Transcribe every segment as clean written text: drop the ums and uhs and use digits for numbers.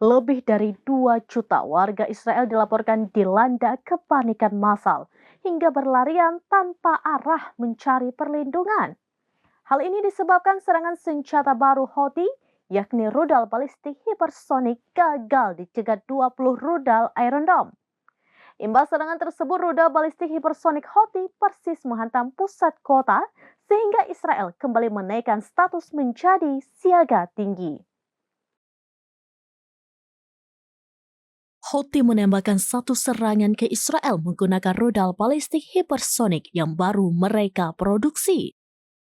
Lebih dari 2 juta warga Israel dilaporkan dilanda kepanikan massal hingga berlarian tanpa arah mencari perlindungan. Hal ini disebabkan serangan senjata baru Houthi, yakni rudal balistik hipersonik gagal dicegat 20 rudal Iron Dome. Imbas serangan tersebut, rudal balistik hipersonik Houthi persis menghantam pusat kota sehingga Israel kembali menaikkan status menjadi siaga tinggi. Houthi menembakkan satu serangan ke Israel menggunakan rudal balistik hipersonik yang baru mereka produksi.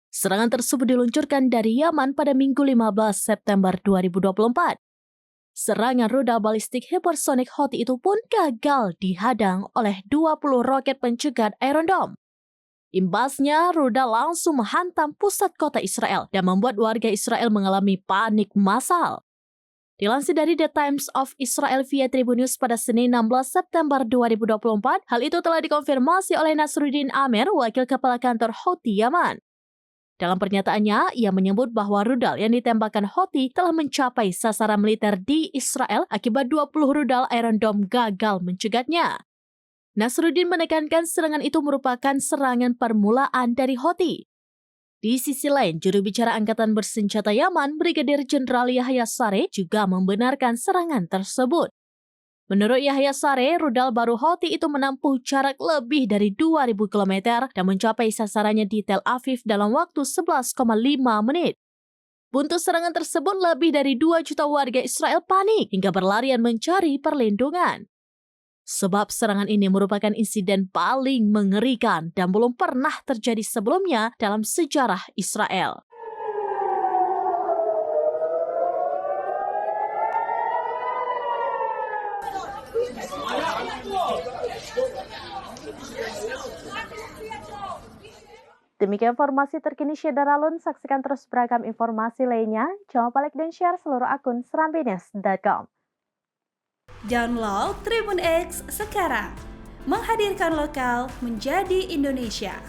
Serangan tersebut diluncurkan dari Yaman pada Minggu 15 September 2024. Serangan rudal balistik hipersonik Houthi itu pun gagal dihadang oleh 20 roket pencegat Iron Dome. Imbasnya, rudal langsung menghantam pusat kota Israel dan membuat warga Israel mengalami panik massal. Dilansir dari The Times of Israel via Tribun News pada Senin 16 September 2024, hal itu telah dikonfirmasi oleh Nasruddin Amer, wakil kepala kantor Houthi Yaman. Dalam pernyataannya, ia menyebut bahwa rudal yang ditembakkan Houthi telah mencapai sasaran militer di Israel akibat 20 rudal Iron Dome gagal mencegatnya. Nasruddin menekankan serangan itu merupakan serangan permulaan dari Houthi. Di sisi lain, juru bicara Angkatan Bersenjata Yaman, Brigadir Jenderal Yahya Saree, juga membenarkan serangan tersebut. Menurut Yahya Saree, rudal baru Houthi itu menempuh jarak lebih dari 2.000 km dan mencapai sasarannya di Tel Aviv dalam waktu 11,5 menit. Buntut serangan tersebut, lebih dari 2 juta warga Israel panik hingga berlarian mencari perlindungan. Sebab serangan ini merupakan insiden paling mengerikan dan belum pernah terjadi sebelumnya dalam sejarah Israel. Demikian informasi terkini Syedaralun. Saksikan terus beragam informasi lainnya. Jangan lupa like dan share seluruh akun serambines.com. Download Tribun X sekarang. Menghadirkan lokal menjadi Indonesia.